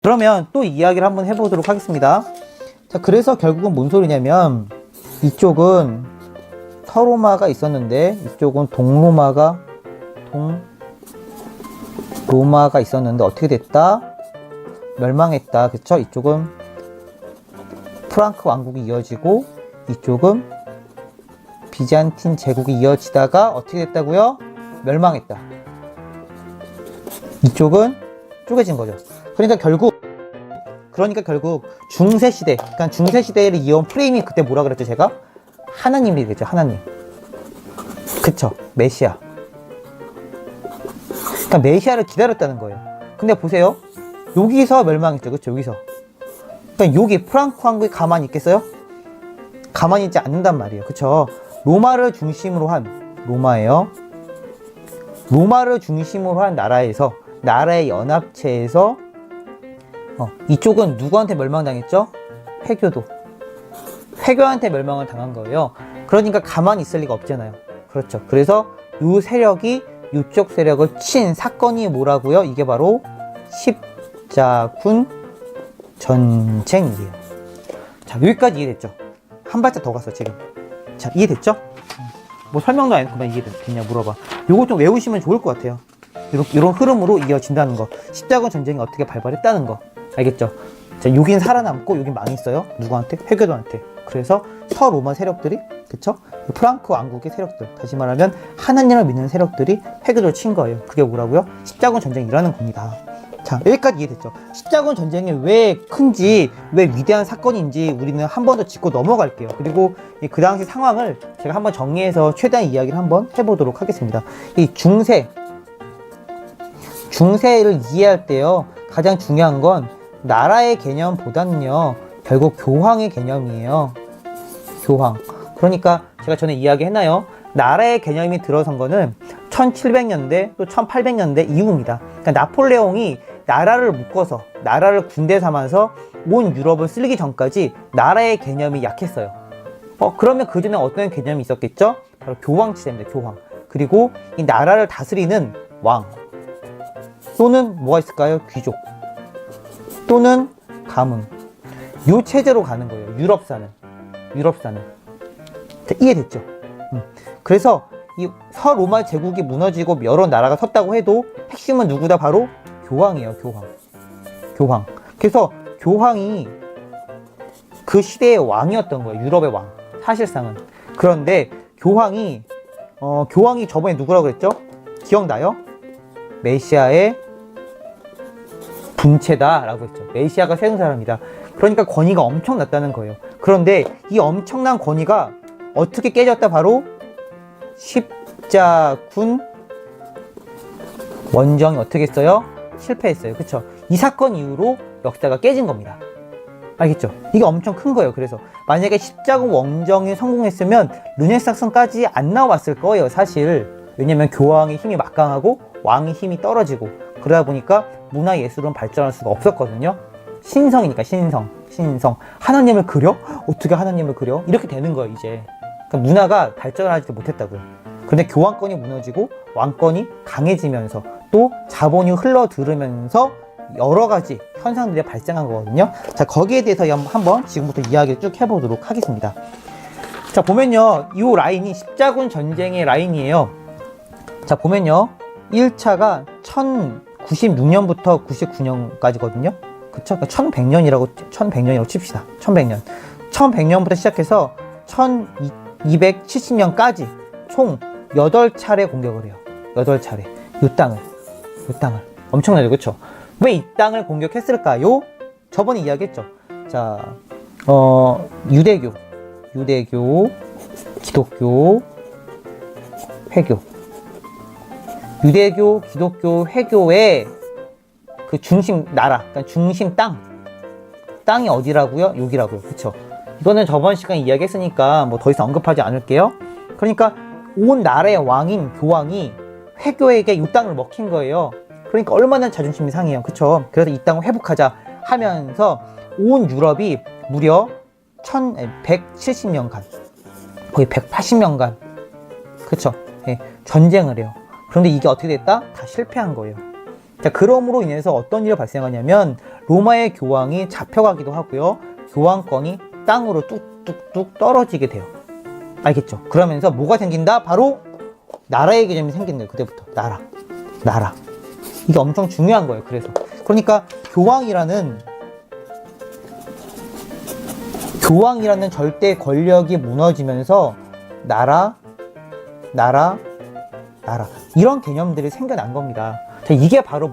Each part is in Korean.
그러면 또 이야기를 한번 해보도록 하겠습니다. 자, 그래서 결국은 뭔 소리냐면 이쪽은 서로마가 있었는데 이쪽은 동로마가 있었는데 어떻게 됐다? 멸망했다. 그쵸? 이쪽은 프랑크 왕국이 이어지고 이쪽은 비잔틴 제국이 이어지다가 어떻게 됐다고요? 멸망했다. 이쪽은 쪼개진 거죠. 그러니까 결국 중세시대, 그러니까 중세시대를 이어온 프레임이 그때 뭐라 그랬죠, 제가? 하나님이 되겠죠, 하나님. 그쵸, 메시아. 그러니까 메시아를 기다렸다는 거예요. 근데 보세요. 여기서 멸망했죠, 그쵸, 여기서. 그러니까 여기 프랑크 왕국이 가만히 있겠어요? 가만히 있지 않는단 말이에요, 그쵸? 로마를 중심으로 한, 로마예요. 로마를 중심으로 한 나라에서, 나라의 연합체에서 이쪽은 누구한테 멸망당했죠? 회교한테 멸망을 당한 거예요. 그러니까 가만히 있을 리가 없잖아요. 그렇죠. 그래서 이 세력이 이쪽 세력을 친 사건이 뭐라고요? 이게 바로 십자군 전쟁이에요. 자, 여기까지 이해됐죠? 한 발짝 더 갔어, 지금. 자, 이해됐죠? 뭐 설명도 안 했고, 이해됐냐 물어봐. 요거 좀 외우시면 좋을 것 같아요. 이런 흐름으로 이어진다는 거. 십자군 전쟁이 어떻게 발발했다는 거. 알겠죠? 자, 여긴 살아남고 여긴 망했어요. 누구한테? 회교도한테. 그래서 서로마 세력들이, 그쵸? 프랑크 왕국의 세력들, 다시 말하면 하나님을 믿는 세력들이 회교도를 친 거예요. 그게 뭐라고요? 십자군 전쟁이라는 겁니다. 자, 여기까지 이해됐죠? 십자군 전쟁이 왜 큰지, 왜 위대한 사건인지 우리는 한 번 더 짚고 넘어갈게요. 그리고 그 당시 상황을 제가 한번 정리해서 최대한 이야기를 한번 해보도록 하겠습니다. 이 중세를 이해할 때요, 가장 중요한 건 나라의 개념보다는요, 결국 교황의 개념이에요. 교황. 그러니까 제가 전에 이야기했나요? 나라의 개념이 들어선 거는 1700년대 또 1800년대 이후입니다. 그러니까 나폴레옹이 나라를 묶어서, 나라를 군대 삼아서 온 유럽을 쓸기 전까지 나라의 개념이 약했어요. 그러면 그 전에 어떤 개념이 있었겠죠? 바로 교황 시대입니다. 교황. 그리고 이 나라를 다스리는 왕. 또는 뭐가 있을까요? 귀족. 또는 가문. 요 체제로 가는 거예요. 유럽사는. 자, 이해됐죠? 그래서 이 서로마 제국이 무너지고 여러 나라가 섰다고 해도 핵심은 누구다? 바로 교황이에요. 교황. 그래서 교황이 그 시대의 왕이었던 거예요. 유럽의 왕. 사실상은. 그런데 교황이 저번에 누구라고 그랬죠? 기억나요? 메시아의 분체다라고 했죠. 메시아가 세운 사람이다. 그러니까 권위가 엄청났다는 거예요. 그런데 이 엄청난 권위가 어떻게 깨졌다? 바로 십자군 원정이 어떻게 했어요? 실패했어요. 그쵸? 이 사건 이후로 역사가 깨진 겁니다. 알겠죠? 이게 엄청 큰 거예요. 그래서 만약에 십자군 원정이 성공했으면 르네상스까지 안 나왔을 거예요, 사실. 왜냐면 교황의 힘이 막강하고 왕의 힘이 떨어지고, 그러다 보니까 문화예술은 발전할 수가 없었거든요. 신성이니까, 신성. 하나님을 그려? 어떻게 하나님을 그려? 이렇게 되는 거예요, 이제. 그러니까 문화가 발전하지 못했다고요. 그런데 교황권이 무너지고 왕권이 강해지면서 또 자본이 흘러들으면서 여러 가지 현상들이 발생한 거거든요. 자, 거기에 대해서 한번 지금부터 이야기를 쭉 해보도록 하겠습니다. 자, 보면요, 이 라인이 십자군 전쟁의 라인이에요. 자, 보면요, 1차가 1096년부터 99년까지거든요. 그쵸? 그러니까 1100년이라고 칩시다. 1100년부터 시작해서 1270년까지 총 8차례 공격을 해요. 8차례. 이 땅을. 엄청나죠, 그쵸? 왜 이 땅을 공격했을까요? 저번에 이야기했죠. 자, 유대교, 기독교, 회교. 유대교, 기독교, 회교의 그 중심 나라, 그러니까 중심 땅이 어디라고요? 여기라고요. 그쵸? 이거는 저번 시간에 이야기했으니까 뭐 더 이상 언급하지 않을게요. 그러니까 온 나라의 왕인 교황이 회교에게 이 땅을 먹힌 거예요. 그러니까 얼마나 자존심이 상해요. 그쵸? 그래서 이 땅을 회복하자 하면서 온 유럽이 무려 1170년간, 거의 180년간, 그쵸? 예, 전쟁을 해요. 그런데 이게 어떻게 됐다? 다 실패한 거예요. 자, 그럼으로 인해서 어떤 일이 발생하냐면 로마의 교황이 잡혀가기도 하고요. 교황권이 땅으로 뚝뚝뚝 떨어지게 돼요. 알겠죠? 그러면서 뭐가 생긴다? 바로 나라의 개념이 생긴대요. 그때부터 나라. 이게 엄청 중요한 거예요. 그러니까 교황이라는 절대 권력이 무너지면서 나라 이런 개념들이 생겨난 겁니다. 자, 이게 바로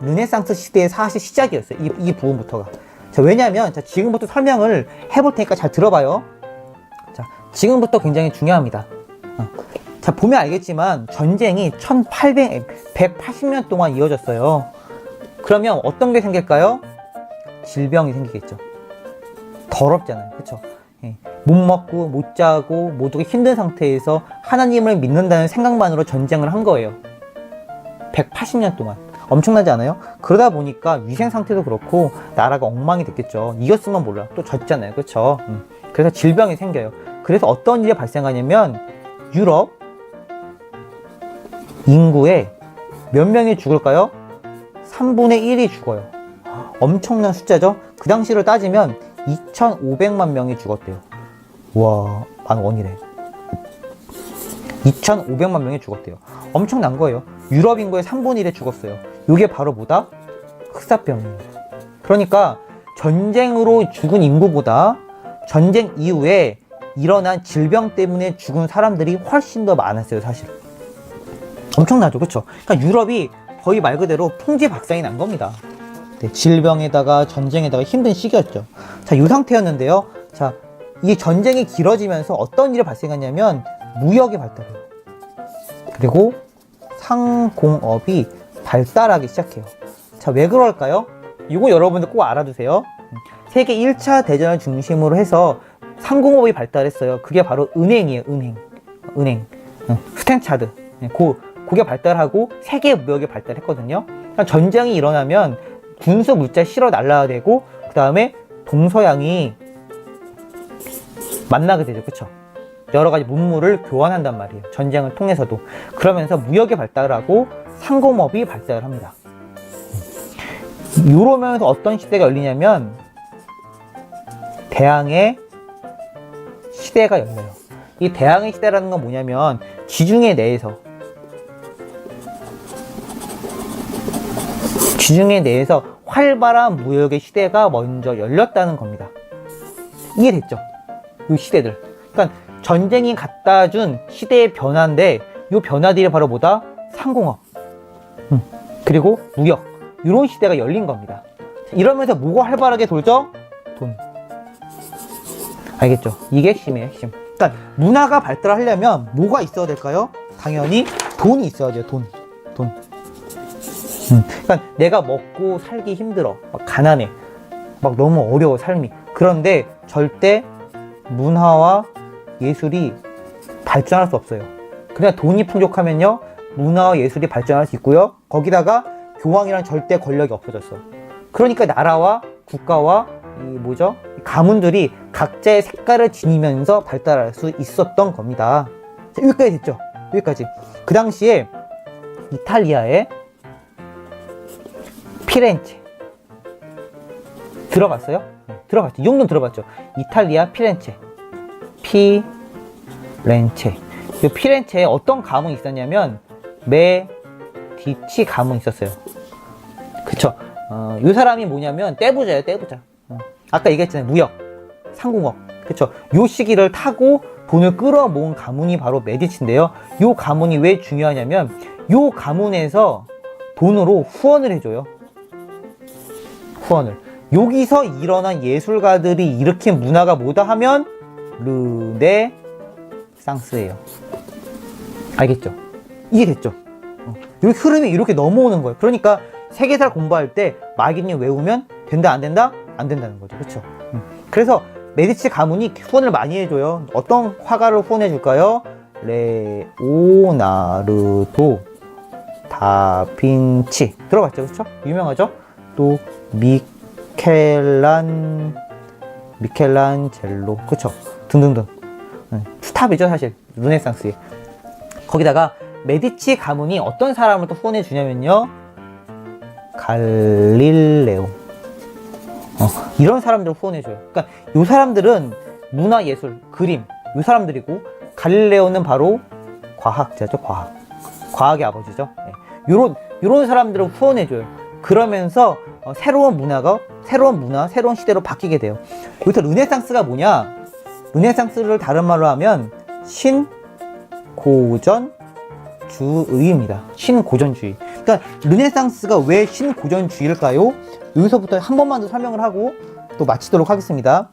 르네상스 시대의 사실 시작이었어요. 이 부분부터가. 자, 왜냐하면 지금부터 설명을 해볼 테니까 잘 들어봐요. 자, 지금부터 굉장히 중요합니다. 자, 보면 알겠지만 전쟁이 180년 동안 이어졌어요. 그러면 어떤 게 생길까요? 질병이 생기겠죠. 더럽잖아요. 그쵸? 예. 못 먹고 못 자고 모두가 힘든 상태에서 하나님을 믿는다는 생각만으로 전쟁을 한 거예요. 180년 동안. 엄청나지 않아요? 그러다 보니까 위생 상태도 그렇고 나라가 엉망이 됐겠죠. 이겼으면 몰라. 또 졌잖아요. 그쵸? 그래서 질병이 생겨요. 그래서 어떤 일이 발생하냐면 유럽 인구의 몇 명이 죽을까요? 3분의 1이 죽어요. 엄청난 숫자죠? 그 당시로 따지면 2,500만 명이 죽었대요. 와, 만 원이래. 2,500만 명이 죽었대요. 엄청난 거예요. 유럽 인구의 3분의 1이 죽었어요. 이게 바로 흑사병이에요. 그러니까 전쟁으로 죽은 인구보다 전쟁 이후에 일어난 질병 때문에 죽은 사람들이 훨씬 더 많았어요, 사실. 엄청나죠, 그쵸? 그러니까 유럽이 거의 말 그대로 풍지박산이 난 겁니다. 네, 질병에다가 전쟁에다가 힘든 시기였죠. 자, 이 상태였는데요. 자, 이 전쟁이 길어지면서 어떤 일이 발생했냐면 무역이 발달해요. 그리고 상공업이 발달하기 시작해요. 자, 왜 그럴까요? 이거 여러분들 꼭 알아두세요. 세계 1차 대전을 중심으로 해서 상공업이 발달했어요. 그게 바로 은행이에요. 은행. 스탠차드. 그게 발달하고 세계 무역이 발달했거든요. 그러니까 전쟁이 일어나면 군수 물자 실어 날라야 되고 그 다음에 동서양이 만나게 되죠. 그쵸? 여러 가지 문물을 교환한단 말이에요. 전쟁을 통해서도. 그러면서 무역이 발달하고 상공업이 발달을 합니다. 이러면서 어떤 시대가 열리냐면 대항해 시대가 열려요. 이 대항해 시대라는 건 뭐냐면 지중해 내에서 활발한 무역의 시대가 먼저 열렸다는 겁니다. 이해됐죠? 이 시대들. 그러니까 전쟁이 갖다 준 시대의 변화인데 이 변화들이 바로 상공업. 그리고 무역. 이런 시대가 열린 겁니다. 이러면서 뭐가 활발하게 돌죠? 돈. 알겠죠? 이게 핵심이에요, 핵심. 그러니까 문화가 발달하려면 뭐가 있어야 될까요? 당연히 돈이 있어야 돼요, 돈. 그러니까 내가 먹고 살기 힘들어. 막 가난해. 막 너무 어려워, 삶이. 그런데 절대 문화와 예술이 발전할 수 없어요. 그냥 돈이 풍족하면요, 문화와 예술이 발전할 수 있고요. 거기다가 교황이란 절대 권력이 없어졌어. 그러니까 나라와 국가와 가문들이 각자의 색깔을 지니면서 발달할 수 있었던 겁니다. 자, 여기까지 됐죠? 여기까지. 그 당시에 이탈리아의 피렌체 들어봤어요? 네, 들어봤죠. 이 정도는 들어봤죠. 이탈리아 피렌체. 이 피렌체에 어떤 가문이 있었냐면 메디치 가문이 있었어요. 그쵸? 이 사람이 뭐냐면 떼부자예요, 떼부자. 아까 얘기했잖아요. 무역, 상공업. 그쵸? 요 시기를 타고 돈을 끌어모은 가문이 바로 메디치인데요. 요 가문이 왜 중요하냐면 요 가문에서 돈으로 후원을 해줘요. 후원을. 여기서 일어난 예술가들이 일으킨 문화가 뭐다 하면 르네상스예요. 알겠죠? 이해됐죠? 이 흐름이 이렇게 넘어오는 거예요. 그러니까 세계사를 공부할 때 마기님 외우면 된다, 안 된다? 안 된다는 거죠. 그렇죠? 그래서 메디치 가문이 후원을 많이 해줘요. 어떤 화가를 후원해 줄까요? 레오나르도 다빈치 들어봤죠? 그렇죠? 유명하죠? 또 미켈란젤로, 그쵸? 등등등. 스탑이죠, 사실. 르네상스에. 거기다가 메디치 가문이 어떤 사람을 또 후원해 주냐면요, 갈릴레오. 이런 사람들을 후원해줘요. 그러니까 이 사람들은 문화예술, 그림, 이 사람들이고, 갈릴레오는 바로 과학자죠, 과학의 아버지죠. 네. 요런 사람들을 후원해줘요. 그러면서 새로운 문화, 새로운 시대로 바뀌게 돼요. 여기서 르네상스가 뭐냐? 르네상스를 다른 말로 하면 신고전주의입니다. 신고전주의. 그러니까 르네상스가 왜 신고전주의일까요? 여기서부터 한 번만 더 설명을 하고 또 마치도록 하겠습니다.